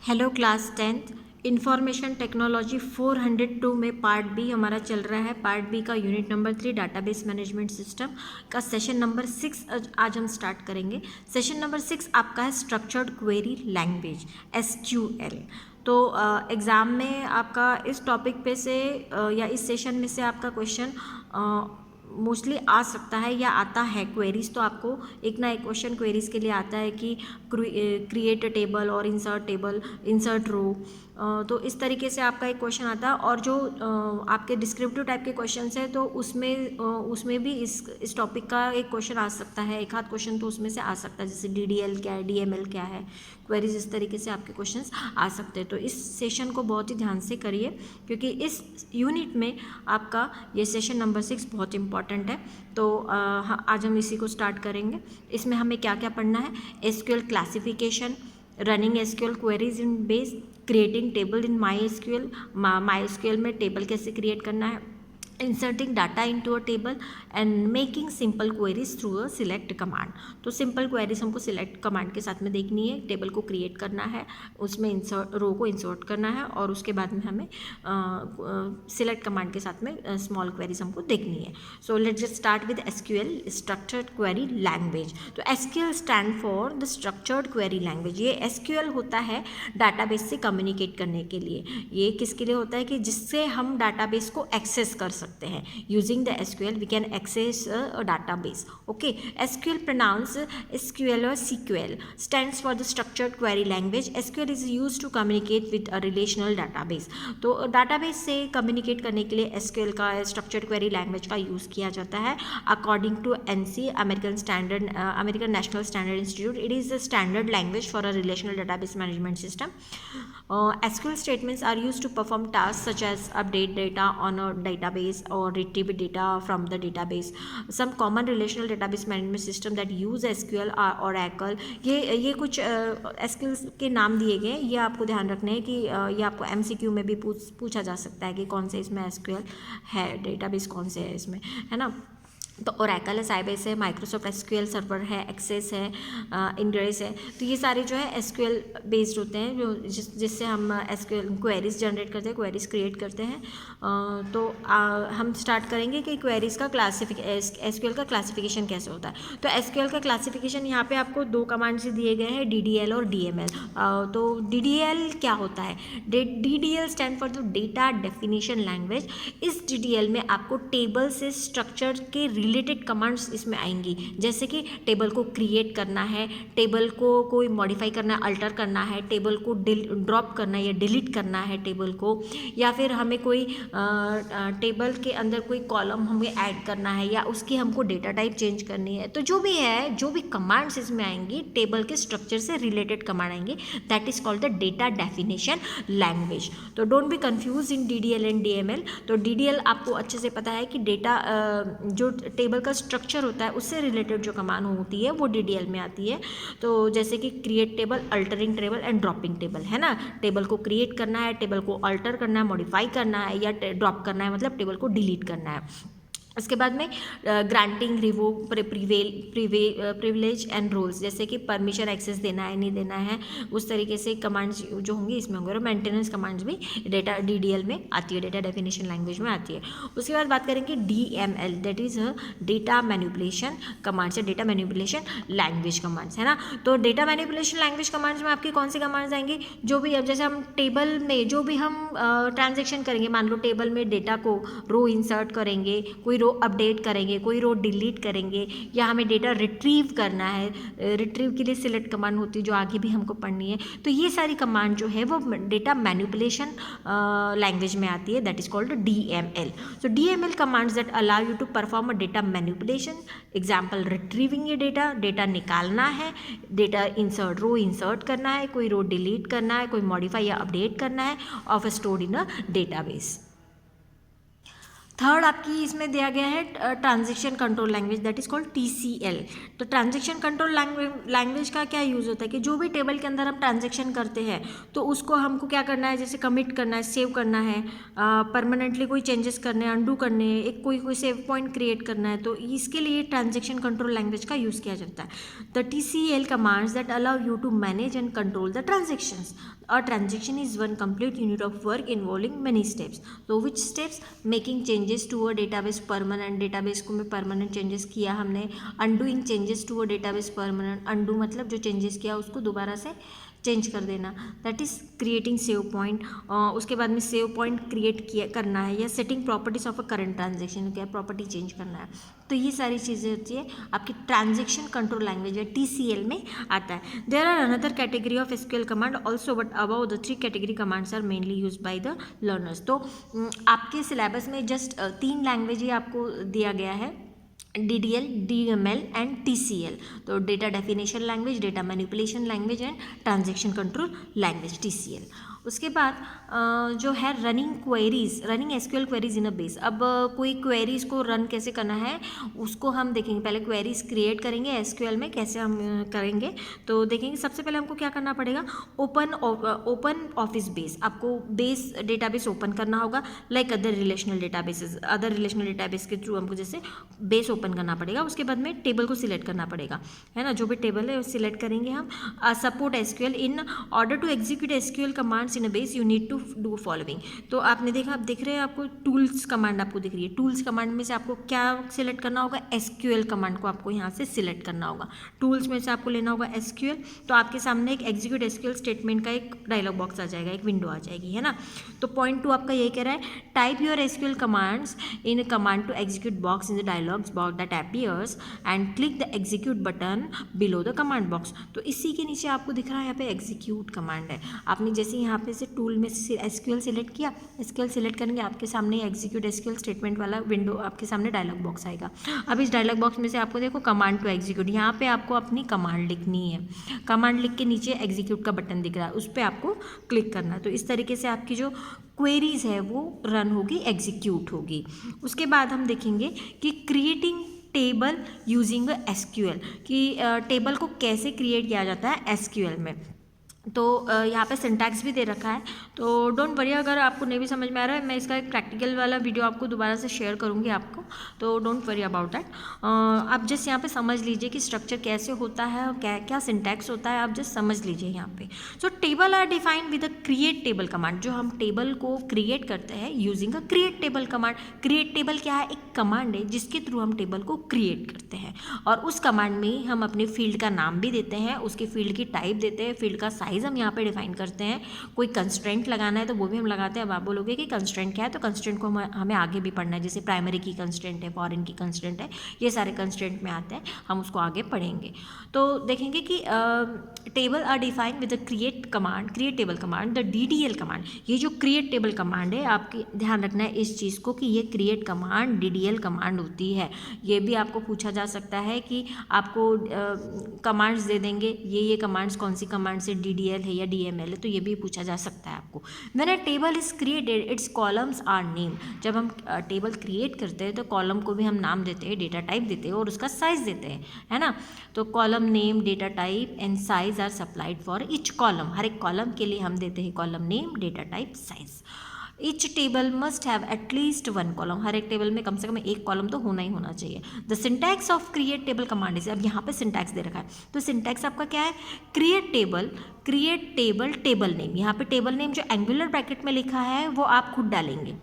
Hello class 10th information technology 402 में part B हमारा चल रहा है। पार्ट बी का unit number 3 database management system का सेशन नंबर 6 आज हम स्टार्ट करेंगे। सेशन नंबर 6 आपका है स्ट्रक्चर्ड क्वेरी लैंग्वेज SQL। तो एग्ज़ाम में आपका इस टॉपिक पे से या इस सेशन में से आपका क्वेश्चन मोस्टली आ सकता है या आता है। क्वेरीज तो आपको एक ना एक क्वेश्चन क्वेरीज के लिए आता है कि क्रिएट टेबल और इंसर्ट रो। तो इस तरीके से आपका एक क्वेश्चन आता है। और जो आपके डिस्क्रिप्टिव टाइप के क्वेश्चन है तो उसमें भी इस टॉपिक का एक क्वेश्चन आ सकता है, एक आध क्वेश्चन तो उसमें से आ सकता है, जैसे DDL क्या है, DML क्या है, क्वेरीज इस तरीके से आपके क्वेश्चंस आ सकते हैं। तो इस सेशन को बहुत ही ध्यान से करिए क्योंकि इस यूनिट में आपका ये सेशन नंबर 6 बहुत इंपॉर्टेंट है। तो आज हम इसी को स्टार्ट करेंगे। इसमें हमें क्या क्या पढ़ना है? SQL classification, running SQL queries इन बेस, क्रिएटिंग टेबल इन MySQL में टेबल कैसे क्रिएट करना है, inserting data into a table and making simple queries through a select command. तो सिंपल क्वेरीज हमको सिलेक्ट कमांड के साथ में देखनी है। टेबल को क्रिएट करना है, उसमें रो को इंसर्ट करना है और उसके बाद में हमें सिलेक्ट कमांड के साथ में स्मॉल क्वेरीज हमको देखनी है। So let's just start with SQL structured query language. तो SQL stand for the structured query language. ये SQL होता है डाटाबेस से कम्युनिकेट करने के लिए। ये किसके लिए होता है कि जिससे हम डाटाबेस को एक्सेस कर सकते हैं। Using the SQL we can access a database. Okay, SQL pronounce SQL और SQL stands for the structured query language. SQL is used to communicate with a relational database. तो डाटाबेस से communicate करने के लिए SQL का structured query language का use किया जाता है। According to ANSI American National Standard Institute, it is the standard language for a relational database management system. SQL statements are used to perform tasks such as update data on a database or retrieve data from the database. Some common relational database management system that use SQL are Oracle. ये कुछ SQL के नाम दिए गए हैं, ये आपको ध्यान रखने हैं कि ये आपको MCQ में भी पूछा जा सकता है कि कौन से इसमें SQL है, डेटाबेस कौन से है इसमें, है ना। तो ओरेकल है, साइबेस है, माइक्रोसॉफ्ट SQL सर्वर है, एक्सेस है, इंग्रेस है। तो ये सारे जो है SQL बेस्ड होते हैं, जो जिससे हम SQL क्वेरीज जनरेट करते हैं, क्वेरीज क्रिएट करते हैं। तो हम स्टार्ट करेंगे कि क्वेरीज का SQL का क्लासिफिकेशन कैसे होता है। तो SQL का क्लासिफिकेशन यहाँ पे आपको दो कमांड्स दिए गए हैं, DDL और DML। तो DDL क्या होता है? DDL stand for the data definition language. इस DDL में आपको टेबल से स्ट्रक्चर के रिलेटेड कमांड्स इसमें आएंगी, जैसे कि टेबल को क्रिएट करना है, टेबल को कोई मॉडिफाई करना है, अल्टर करना है, टेबल को ड्रॉप करना है या डिलीट करना है टेबल को, या फिर हमें कोई टेबल के अंदर कोई कॉलम हमें ऐड करना है या उसकी हमको डेटा टाइप चेंज करनी है। तो जो भी है, जो भी कमांड्स इसमें आएंगी टेबल के स्ट्रक्चर से रिलेटेड कमांड आएंगे, that is called the data definition language. तो don't be confuse in DDL and DML। तो DDL आपको अच्छे से पता है कि डेटा जो टेबल का स्ट्रक्चर होता है उससे रिलेटेड जो कमांड होती है वो DDL में आती है। तो जैसे कि create table, altering table and dropping table, है ना। टेबल को क्रिएट करना है, टेबल को अल्टर करना है, मॉडिफाई करना है या ड्रॉप करना है, मतलब टेबल को डिलीट करना है। इसके बाद में granting, revoke, privilege and roles, जैसे कि परमिशन एक्सेस देना है नहीं देना है, उस तरीके से कमांड्स जो होंगी इसमें होंगे। और मेंटेनेंस कमांड्स भी डेटा DDL में आती है, डेटा डेफिनेशन लैंग्वेज में आती है। उसके बाद बात करेंगे DML, that is data manipulation commands, data manipulation language commands, है ना। तो डेटा मैनिपुलेशन लैंग्वेज कमांड्स में आपकी कौन सी कमांड्स आएंगी? जो भी, अब जैसे हम टेबल में जो भी हम ट्रांजेक्शन करेंगे, मान लो टेबल में डेटा को रो इंसर्ट करेंगे, कोई रो अपडेट करेंगे, कोई रो डिलीट करेंगे, या हमें डेटा रिट्रीव करना है, रिट्रीव के लिए सिलेक्ट कमांड होती है जो आगे भी हमको पढ़नी है। तो ये सारी कमांड जो है वो डेटा मैनिपुलेशन लैंग्वेज में आती है, that is called DML। So DML commands that allow you to perform a data manipulation. Example, retrieving ये डेटा निकालना है, डेटा इंसर्ट, रो इंसर्ट करना है, कोई रो डिलीट करना है, कोई मॉडिफाई या अपडेट करना है, of stored in a database. Third आपकी इसमें दिया गया है transaction control language, that is called TCL। तो ट्रांजैक्शन कंट्रोल लैंग्वेज का क्या यूज़ होता है कि जो भी टेबल के अंदर हम ट्रांजैक्शन करते हैं तो उसको हमको क्या करना है, जैसे कमिट करना है, सेव करना है, परमानेंटली कोई चेंजेस करने हैं, अंडू करने हैं, एक कोई सेव पॉइंट क्रिएट करना है, तो इसके लिए ट्रांजैक्शन कंट्रोल लैंग्वेज का यूज़ किया जाता है। The TCL commands that allow you to manage and control the transactions. A transaction is one complete unit of work involving many steps. So which steps? Making changes to a database permanent. database को में permanent changes किया हमने. Undoing changes to a database permanent. Undo मतलब जो changes किया उसको दोबारा से चेंज कर देना. That is creating save point. उसके बाद में सेव पॉइंट क्रिएट किया करना है, या setting properties of a current transaction, क्या प्रॉपर्टी चेंज करना है. तो ये सारी चीज़ें होती है आपकी ट्रांजेक्शन कंट्रोल लैंग्वेज या TCL में आता है. There are another category of SQL command also, but about the 3 category commands are mainly use by the learners. तो आपके सिलेबस में जस्ट 3 लैंग्वेज ही आपको दिया गया है, DDL, DML एंड TCL. तो data definition language, data manipulation language and transaction control language TCL. उसके बाद जो है running queries, running SQL queries in a base. अब कोई क्वेरीज को रन कैसे करना है उसको हम देखेंगे. पहले क्वेरीज क्रिएट करेंगे SQL में, कैसे हम करेंगे तो देखेंगे. सबसे पहले हमको क्या करना पड़ेगा, ओपन ऑफिस बेस. आपको बेस डेटाबेस ओपन करना होगा, like other relational databases. Other relational database के थ्रू हमको जैसे बेस ओपन करना पड़ेगा. उसके बाद में टेबल को सिलेक्ट करना पड़ेगा, है ना. जो भी टेबल है वो सिलेक्ट करेंगे हम. Support SQL. In order to execute SQL commands in a base you need to do following. तो आपने देखा, आप देख रहे हैं आपको टूल्स कमांड आपको दिख रही है. टूल्स कमांड में से आपको क्या सिलेक्ट करना होगा, SQL कमांड को आपको यहाँ से सिलेक्ट करना होगा. टूल्स में से आपको लेना होगा SQL. तो आपके सामने एक एग्जीक्यूट SQL स्टेटमेंट का एक डायलॉग बॉक्स आ जाएगा, एक विंडो आ जाएगी, है ना. तो पॉइंट 2 आपका यही कह रहा है, type your SQL commands in command to execute box in the dialogs box that appears and click the execute button below the command box. तो इसी के नीचे आपको दिख रहा है यहाँ पे एग्जीक्यूट कमांड है. आपने जैसे यहाँ पे से टूल में से SQL सिलेक्ट किया, SQL सिलेक्ट करेंगे, आपके सामने एग्जीक्यूट SQL स्टेटमेंट वाला विंडो, आपके सामने डायलॉग बॉक्स आएगा. अब इस डायलॉग बॉक्स में से आपको देखो कमांड टू एग्जीक्यूट, यहाँ पे आपको अपनी कमांड लिखनी है. कमांड लिख के नीचे एग्जीक्यूट का बटन दिख रहा है, उस पर आपको क्लिक करना है. तो इस तरीके से आपकी जो क्वेरीज है वो रन होगी, एग्जीक्यूट होगी. उसके बाद हम देखेंगे कि क्रिएटिंग टेबल यूजिंग SQL, कि टेबल को कैसे क्रिएट किया जाता है SQL में. तो यहाँ पे सिंटैक्स भी दे रखा है, तो डोंट वरी अगर आपको नहीं भी समझ में आ रहा है, मैं इसका एक प्रैक्टिकल वाला वीडियो आपको दोबारा से शेयर करूँगी आपको, तो डोंट वरी अबाउट दैट. आप जस्ट यहाँ पे समझ लीजिए कि स्ट्रक्चर कैसे होता है और क्या क्या सिंटैक्स होता है, आप जस्ट समझ लीजिए यहाँ पे. So table are defined with a create table command. जो हम टेबल को क्रिएट करते हैं using a create table command. Create table क्या है, एक कमांड है जिसके थ्रू हम टेबल को क्रिएट करते हैं, और उस कमांड में हम अपने फील्ड का नाम भी देते हैं, उसके फील्ड की टाइप देते हैं, फील्ड का साइज हम यहाँ पे डिफाइन करते हैं. कोई कंस्ट्रेंट लगाना है तो वो भी हम लगाते हैं. अब आप बोलोगे कि कंस्ट्रेंट क्या है, तो कंस्ट्रेंट को हमें आगे भी पढ़ना है, जैसे प्राइमरी की कंस्ट्रेंट है, फॉरेन की कंस्ट्रेंट है, ये सारे कंस्ट्रेंट में आते हैं, हम उसको आगे पढ़ेंगे. तो देखेंगे कि table are defined with the create command, create table command, the DDL command. ये जो क्रिएट टेबल कमांड है, आपकी ध्यान रखना है इस चीज़ को कि ये क्रिएट कमांड DDL कमांड होती है. ये भी आपको पूछा जा सकता है कि आपको कमांड्स दे देंगे, ये कमांड्स कौन सी कमांड से DDL है या DML है, तो ये भी पूछा जा सकता है आपको. When a table is created its columns are name. जब हम टेबल क्रिएट करते हैं तो कॉलम को भी हम नाम देते हैं, डेटा टाइप देते हैं और उसका साइज देते हैं, है ना. तो column name, data type and size are supplied for each column. हर एक कॉलम के लिए हम देते हैं column name, data type, size. Each table must have at least 1 column. हर एक टेबल में कम से कम एक कॉलम तो होना ही होना चाहिए. The syntax of create table command is, अब यहाँ पे सिंटैक्स दे रखा है, तो सिंटैक्स आपका क्या है, क्रिएट टेबल टेबल नेम. यहाँ पे टेबल नेम जो एंगुलर ब्रैकेट में लिखा है वो आप खुद डालेंगे.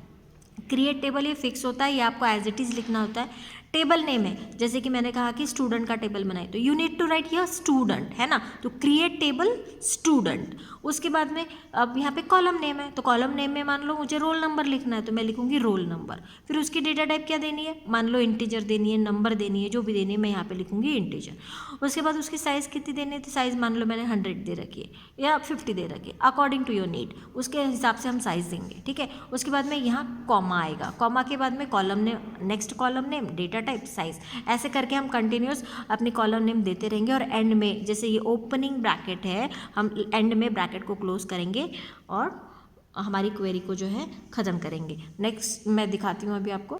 क्रिएट टेबल ये फिक्स होता है, ये आपको एज इट इज़ लिखना होता है. टेबल नेम है, जैसे कि मैंने कहा कि स्टूडेंट का टेबल बनाए, तो you need to write here student, है ना. तो क्रिएट टेबल स्टूडेंट. उसके बाद में अब यहाँ पे कॉलम नेम है, तो कॉलम नेम में मान लो मुझे रोल नंबर लिखना है, तो मैं लिखूंगी रोल नंबर. फिर उसकी डेटा टाइप क्या देनी है, मान लो इंटीजर देनी है, नंबर देनी है, जो भी देनी है मैं यहाँ पे लिखूंगी इंटीजर. उसके बाद उसकी साइज़ कितनी देनी है, तो साइज़ मान लो मैंने 100 दे रखी है या 50 दे रखी है, अकॉर्डिंग टू योर नीड, उसके हिसाब से हम साइज़ देंगे, ठीक है. उसके बाद में यहाँ कॉमा आएगा, कॉमा के बाद में column name, next column name, data type, size. ऐसे करके हम कंटिन्यूस अपनी कॉलम नेम देते रहेंगे, और एंड में जैसे ये ओपनिंग ब्रैकेट है, हम एंड में ब्रैकेट को क्लोज करेंगे और हमारी क्वेरी को जो है ख़त्म करेंगे. नेक्स्ट मैं दिखाती हूँ अभी आपको.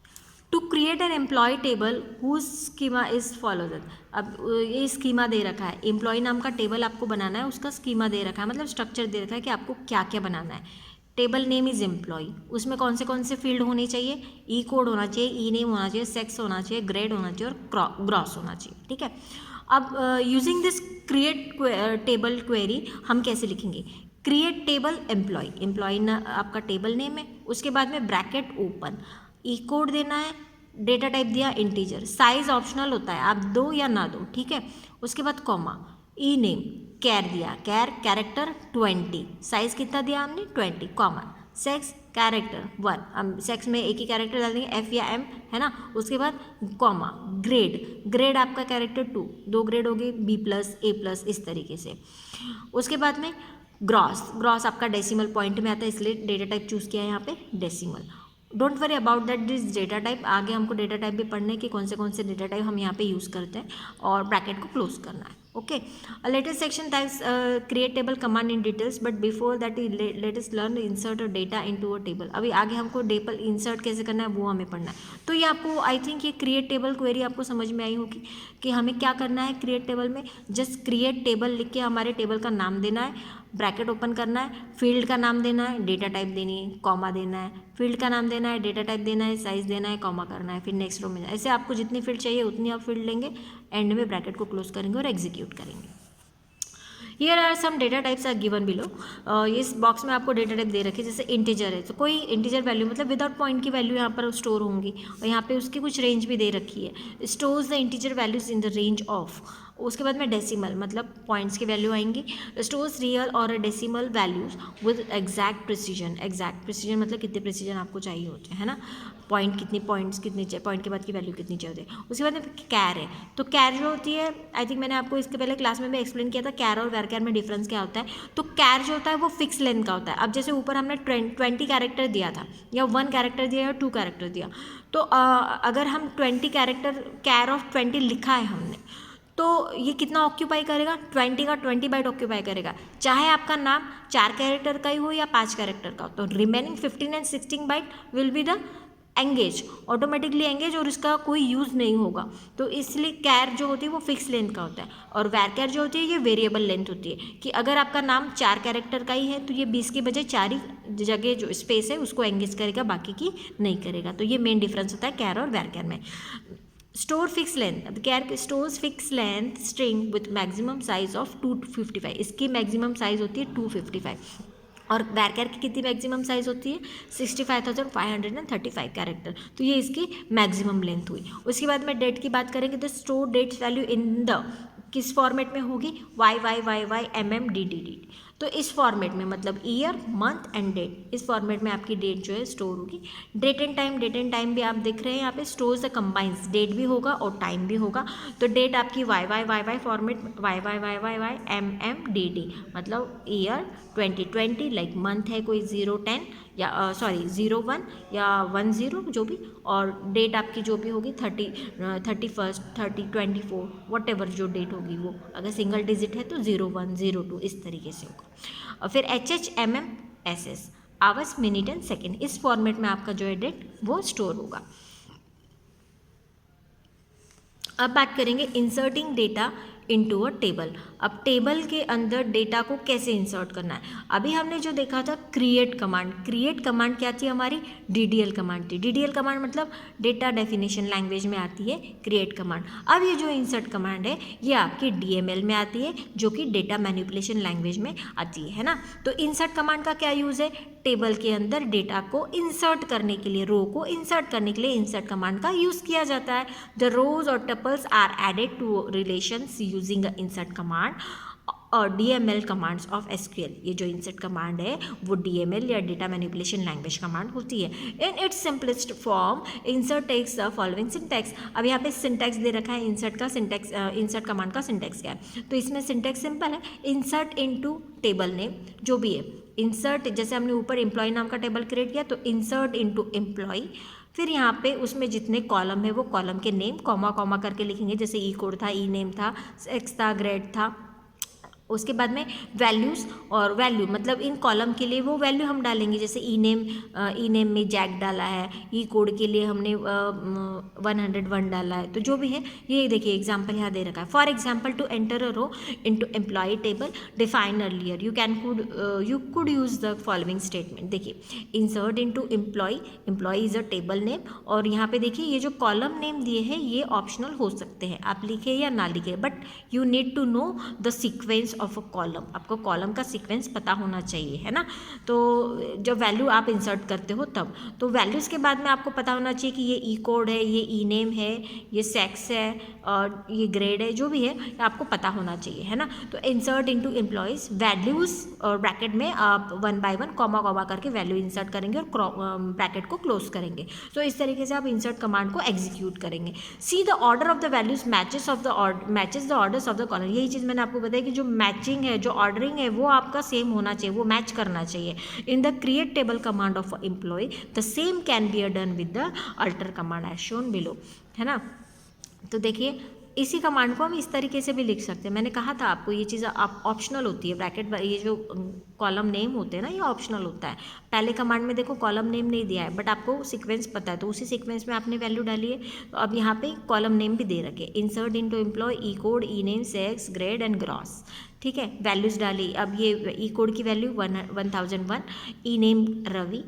To create an employ table whose schema is followed. अब ये स्कीमा दे रखा है, एम्प्लॉय नाम का टेबल आपको बनाना है, उसका स्कीमा दे रखा है, मतलब स्ट्रक्चर दे रखा है कि आपको क्या क्या बनाना है. टेबल नेम इज़ एम्प्लॉय, उसमें कौन से फील्ड होने चाहिए, ई कोड होना चाहिए, ई नेम होना चाहिए, सेक्स होना चाहिए, ग्रेड होना चाहिए और ग्रॉस होना चाहिए, ठीक है. अब using this create table query हम कैसे लिखेंगे, क्रिएट टेबल एम्प्लॉय, एम्प्लॉय ना आपका टेबल नेम है, उसके बाद में ब्रैकेट ओपन, ई कोड देना है, डेटा टाइप दिया इंटीजर, साइज ऑप्शनल होता है, आप दो या ना दो, ठीक है। उसके बाद कॉमा, ई नेम, कैर दिया, कैरेक्टर 20, साइज कितना दिया हमने 20, कॉमा, सेक्स कैरेक्टर 1, हम सेक्स में एक ही कैरेक्टर डाल देंगे एफ या एम, है ना। उसके बाद कॉमा, ग्रेड आपका कैरेक्टर 2, 2 ग्रेड हो गई, B+, A+, इस तरीके से। उसके बाद में ग्रॉस आपका डेसिमल पॉइंट में आता है, इसलिए डेटा टाइप चूज़ किया है यहाँ पे decimal. Don't worry about that this data type, आगे हमको डेटा टाइप भी पढ़ने के कौन से डेटा टाइप हम यहाँ पे यूज़ करते हैं, और ब्रैकेट को क्लोज करना है, okay. Latest section types create table command in details, but before that latest learn insert data into a table. अभी आगे हमको टेबल इंसर्ट कैसे करना है वो हमें पढ़ना है। तो ये आपको आई थिंक ये क्रिएट टेबल क्वेरी आपको समझ में आई होगी कि हमें क्या करना है क्रिएट टेबल में। जस्ट क्रिएट टेबल लिख के हमारे टेबल का नाम देना है, ब्रैकेट ओपन करना है, फील्ड का नाम देना है, डेटा टाइप देनी है, कॉमा देना है, फील्ड का नाम देना है, डेटा टाइप देना है, साइज देना है, कॉमा करना है, फिर नेक्स्ट रो में। ऐसे आपको जितनी फील्ड चाहिए उतनी आप फील्ड लेंगे, एंड में ब्रैकेट को क्लोज करेंगे और एग्जीक्यूट करेंगे। Here are some data types are given below. इस बॉक्स में आपको डेटा टाइप दे रखे, जैसे इंटीजर है तो कोई इंटीजर वैल्यू मतलब विदाउट पॉइंट की वैल्यू यहाँ पर स्टोर होंगी, और यहाँ पे उसकी कुछ रेंज भी दे रखी है, stores the integer values in the range of. उसके बाद में डेसिमल मतलब पॉइंट्स की वैल्यू आएंगी, स्टोर्स रियल और decimal values with exact precision मतलब कितने प्रिसीजन आपको चाहिए होते हैं, है ना। पॉइंट कितनी पॉइंट्स कितनी चाहिए, पॉइंट के बाद की वैल्यू कितनी चाहिए। उसके बाद में कैर है, तो कैर जो होती है आई थिंक मैंने आपको इसके पहले क्लास में भी एक्सप्लेन किया था कैर और वैरकैर में डिफरेंस क्या होता है। तो कैर जो होता है वो फिक्स लेंथ का होता है। अब जैसे ऊपर हमने 20 कैरेक्टर दिया था, या 1 कैरेक्टर दिया या 2 कैरेक्टर दिया, तो अगर हम 20 कैरेक्टर कैर ऑफ 20 लिखा है हमने, तो ये कितना ऑक्यूपाई करेगा, 20 का 20 बाइट ऑक्यूपाई करेगा, चाहे आपका नाम 4 कैरेक्टर का ही हो या 5 कैरेक्टर का हो। तो remaining 15 and 16 byte will be the engage, automatically engage, और इसका कोई यूज़ नहीं होगा। तो इसलिए कैर जो होती है वो फिक्स लेंथ का होता है, और वैरकैर जो होती है ये वेरिएबल लेंथ होती है, कि अगर आपका नाम 4 कैरेक्टर का ही है तो ये 20 के बजाय 4 ही जगह जो स्पेस है उसको एंगेज करेगा, बाकी की नहीं करेगा। तो ये मेन डिफरेंस होता है कैर और वैरकैर में। Store fix length, char stores fix length string with maximum size of 255, इसकी मैक्सिमम साइज होती है 255, और वैरकैर की कितनी मैक्सिमम साइज होती है 65,535 कैरेक्टर। तो ये इसकी मैक्सिमम लेंथ हुई। उसके बाद में डेट की बात करेंगे तो store dates value in the किस फॉर्मेट में होगी, YYYYMMDDD। तो इस फॉर्मेट में मतलब ईयर मंथ एंड डेट, इस फॉर्मेट में आपकी डेट जो है स्टोर होगी। डेट एंड टाइम भी आप देख रहे हैं यहाँ पे, स्टोर से कंबाइंस डेट भी होगा और टाइम भी होगा। तो डेट आपकी YYYY फॉर्मेट, YYYYMMDD मतलब ईयर 2020, लाइक मंथ है कोई 010 या 01 या 10 जो भी, और डेट आपकी जो भी होगी 31, 30, 24 वट एवर जो डेट होगी वो, अगर सिंगल डिजिट है तो 01, 02 इस तरीके से होगा। और फिर HHMM SS hours minute and second, इस फॉर्मेट में आपका जो है डेट वो स्टोर होगा। अब बात करेंगे inserting data into a table. अब टेबल के अंदर डेटा को कैसे इंसर्ट करना है। अभी हमने जो देखा था क्रिएट कमांड क्या थी हमारी, DDL कमांड थी। DDL कमांड मतलब डेटा डेफिनेशन लैंग्वेज में आती है क्रिएट कमांड। अब ये जो इंसर्ट कमांड है ये आपकी DML में आती है, जो कि डेटा मैनिपुलेशन लैंग्वेज में आती है ना। तो इंसर्ट कमांड का क्या यूज़ है, टेबल के अंदर डेटा को इंसर्ट करने के लिए, रो को इंसर्ट करने के लिए इंसर्ट कमांड का यूज़ किया जाता है। द रोज और tuples are added to relations using insert command और DML कमांड्स ऑफ SQL। ये जो इंसर्ट कमांड है वो DML या डेटा मैनिपुलेशन लैंग्वेज कमांड होती है। In its simplest form insert takes the following syntax. अब यहाँ पे सिंटैक्स दे रखा है इंसर्ट का, सिंटैक्स इंसर्ट कमांड का सिंटैक्स क्या है। तो इसमें सिंटैक्स सिंपल है, इंसर्ट इनटू टेबल नेम जो भी है, इंसर्ट जैसे हमने ऊपर एम्प्लॉय नाम का टेबल क्रिएट किया तो इंसर्ट इनटू एम्प्लॉय, फिर यहाँ पे उसमें जितने कॉलम है वो कॉलम के नेम कॉमा करके लिखेंगे, जैसे ई कोड था, ई नेम था, सेक्स था, ग्रेड था। उसके बाद में वैल्यूज़ और वैल्यू मतलब इन कॉलम के लिए वो वैल्यू हम डालेंगे, जैसे ई नेम में जैक डाला है, ई कोड के लिए हमने 101 डाला है। तो जो भी है ये देखिए एग्जांपल यहाँ दे रखा है। For example to enter a row into employ table define earlier you could use the following statement. देखिए insert into employ is a table name, और यहाँ पे देखिए ये जो कॉलम नेम दिए हैं ये ऑप्शनल हो सकते हैं, आप लिखे या ना लिखे, but you need to know the sequence of a column, आपको कॉलम का सीक्वेंस पता होना चाहिए, है ना। तो जब वैल्यू आप इंसर्ट करते हो तब, तो वैल्यूज़ के बाद में आपको पता होना चाहिए कि ये ई कोड है, ये ई नेम है, ये सेक्स है और ये ग्रेड है, जो भी है आपको पता होना चाहिए, है ना। तो इंसर्ट इनटू एम्प्लॉयज़ वैल्यूज़ और ब्रैकेट में आप 1 बाय 1 कॉमा कॉमा करके वैल्यू इंसर्ट करेंगे और ब्रैकेट को क्लोज करेंगे। तो इस तरीके से आप इंसर्ट कमांड को एग्जीक्यूट करेंगे। See the order of the values matches the orders of the column, यही चीज़ मैंने आपको बताया कि जो मैचिंग है, जो ऑर्डरिंग है, वो आपका सेम होना चाहिए, वो मैच करना चाहिए। In the create table command of employ the same can be done with the alter command as shown below, है ना। तो देखिए इसी कमांड को हम इस तरीके से भी लिख सकते हैं। मैंने कहा था आपको ये चीज़ आप ऑप्शनल होती है, ब्रैकेट ये जो कॉलम नेम होते हैं ना, ये ऑप्शनल होता है। पहले कमांड में देखो कॉलम नेम नहीं दिया है, बट आपको सीक्वेंस पता है, तो उसी सीक्वेंस में आपने वैल्यू डाली है। तो अब यहाँ पे कॉलम नेम भी दे रखे, insert into employ E code, E name, sex, grade and gross, ठीक है। वैल्यूज़ डाली, अब ये ई कोड की value 1001, E name Ravi,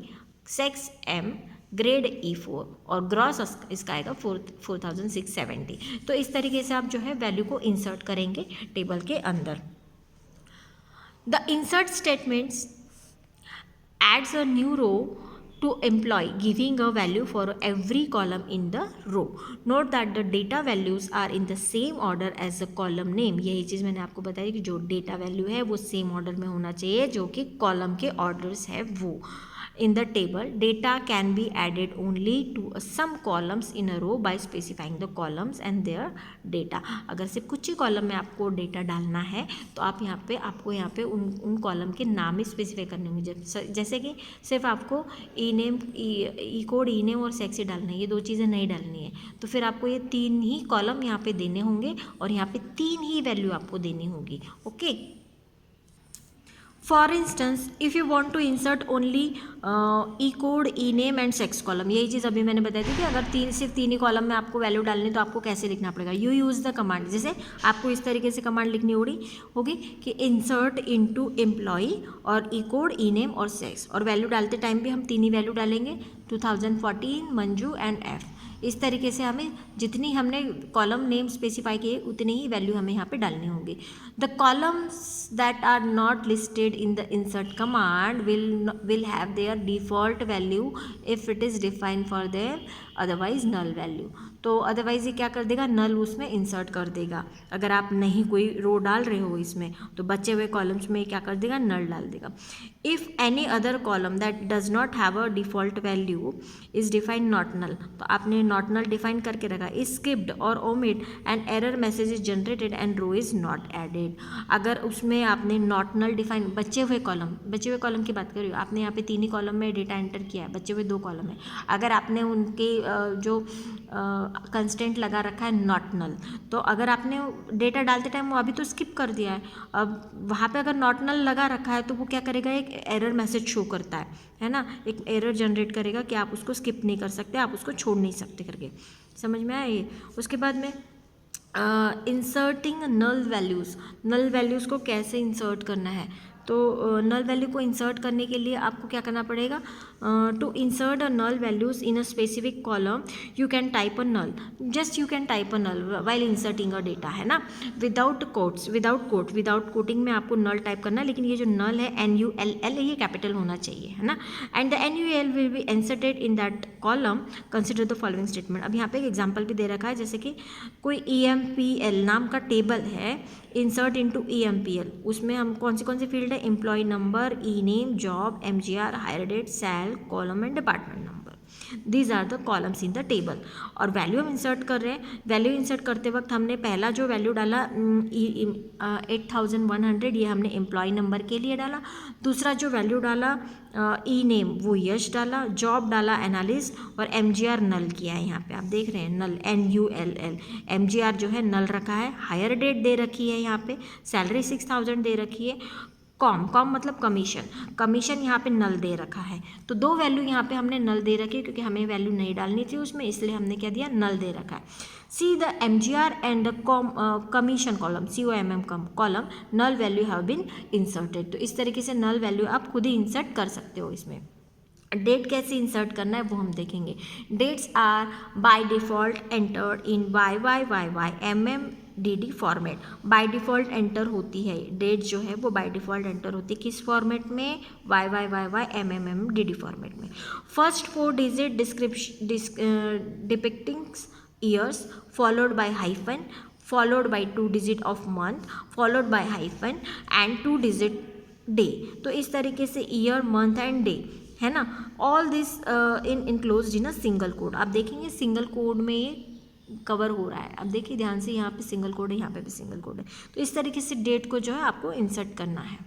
sex M, grade E4 और ग्रॉस इसका आएगा 4670। तो इस तरीके से आप जो है वैल्यू को इंसर्ट करेंगे टेबल के अंदर। The insert statements adds a new row to employ giving a value for every column in the row. Note that the data values are in the same order as the column name. यही चीज़ मैंने आपको बताई कि जो data value है वो same order में होना चाहिए जो कि कॉलम के ऑर्डर्स है वो। In the table, data can be added only to some columns in a row by specifying the columns and their data. अगर सिर्फ कुछ ही कॉलम में आपको डेटा डालना है तो आप आपको यहाँ पे उन कॉलम के नाम ही स्पेसिफाई करने होंगे। जैसे कि सिर्फ आपको ई नेम, ई कोड, ई नेम और सेक्स ही डालना है, ये दो चीज़ें नहीं डालनी है। तो फिर आपको ये 3 ही कॉलम यहाँ पे देने होंगे और यहाँ पे 3 ही वैल्यू आपको देनी होगी, okay. For instance if you want to insert only E code, E name and sex column, यही चीज़ अभी मैंने बताई थी कि अगर सिर्फ 3 ही कॉलम में आपको वैल्यू डालनी तो आपको कैसे लिखना पड़ेगा। यू यूज़ द कमांड, जैसे आपको इस तरीके से कमांड लिखनी होगी कि इंसर्ट इनटू एम्प्लॉय और ई कोड, ई नेम और सेक्स, और वैल्यू डालते टाइम भी हम 3 ही वैल्यू डालेंगे, 2014, मंजू एंड एफ। इस तरीके से हमें जितनी हमने कॉलम नेम स्पेसिफाई किए उतनी ही वैल्यू हमें यहाँ पे डालनी होगी। The columns that are not listed in the insert command will have their default value if it is defined for their otherwise null value. तो अदरवाइज ये क्या कर देगा, नल उसमें इंसर्ट कर देगा। अगर आप नहीं कोई रो डाल रहे हो इसमें तो बचे हुए कॉलम्स में क्या कर देगा, नल डाल देगा। If any other column that does not have a default value is defined not null, तो आपने नॉट नल डिफाइन करके रखा, इज स्किप्ड और omit and error message is generated and row is not added. अगर उसमें आपने not null define, बचे हुए कॉलम की बात कर रही हो, आपने यहाँ पे 3 ही कॉलम में डेटा एंटर किया है, बचे हुए 2 कॉलम है, अगर आपने उनके जो कंस्टेंट लगा रखा है नॉट नल, तो अगर आपने डेटा डालते टाइम वो अभी तो स्किप कर दिया है, अब वहाँ पे अगर नॉट नल लगा रखा है तो वो क्या करेगा, एक एरर मैसेज शो करता है ना, एक एरर जनरेट करेगा कि आप उसको स्किप नहीं कर सकते, आप उसको छोड़ नहीं सकते करके। समझ में आया ये। उसके बाद में इंसर्टिंग नल वैल्यूज़ को कैसे इंसर्ट करना है, तो नल वैल्यू को इंसर्ट करने के लिए आपको क्या करना पड़ेगा, to insert a null values in a specific column you can type a null, just you can type a null while inserting a data, है ना, विदाउट कोटिंग में आपको नल टाइप करना है, लेकिन ये जो नल है NULL ये कैपिटल होना चाहिए, है ना, and the NULL will be inserted in that column, consider the following statement. अब यहाँ पे एक एग्जाम्पल भी दे रखा है, जैसे कि कोई EMPL नाम का टेबल है, इंसर्ट इनटू EMPL, उसमें हम कौन सी फील्ड है, employ number, E name, job, MGR, hire date, sal, column and department number, these are the columns in the table. और वैल्यू हम इंसर्ट कर रहे हैं, वैल्यू इंसर्ट करते वक्त हमने पहला जो वैल्यू डाला 8100, ये हमने एम्प्लॉय नंबर के लिए डाला, दूसरा जो वैल्यू डाला ई नेम वो यश डाला, जॉब डाला एनालिस्ट, और MGR नल किया है, यहाँ पे आप देख रहे हैं नल NULL, MGR जो है नल रखा है, हायर डेट दे रखी है, यहाँ पे सैलरी 6000 दे रखी है, कॉम मतलब कमीशन यहाँ पे नल दे रखा है। तो 2 वैल्यू यहाँ पे हमने नल दे रखी है क्योंकि हमें वैल्यू नहीं डालनी थी उसमें, इसलिए हमने क्या दिया, नल दे रखा है। See the MGR and the commission column, COMM column, null value have been inserted. तो इस तरीके से नल वैल्यू आप खुद ही इंसर्ट कर सकते हो इसमें। डेट कैसे इंसर्ट करना है वो हम देखेंगे। Dates are by default entered in YYYY, MM DD format by default enter होती है, डेट जो है वो बाय डिफ़ॉल्ट एंटर होती है किस फॉर्मेट में, YYYY MMM DD फॉर्मेट में। First 4 digit depicting years followed by hyphen, followed by 2 digit of month, followed by hyphen and 2 digit day। तो इस तरीके से ईयर, मंथ एंड डे है ना, all this in enclosed in a single code. आप देखेंगे single code में ये कवर हो रहा है। अब देखिए ध्यान से, यहाँ पे सिंगल कोड है, यहाँ पे भी सिंगल कोड है। तो इस तरीके से डेट को जो है आपको इंसर्ट करना है।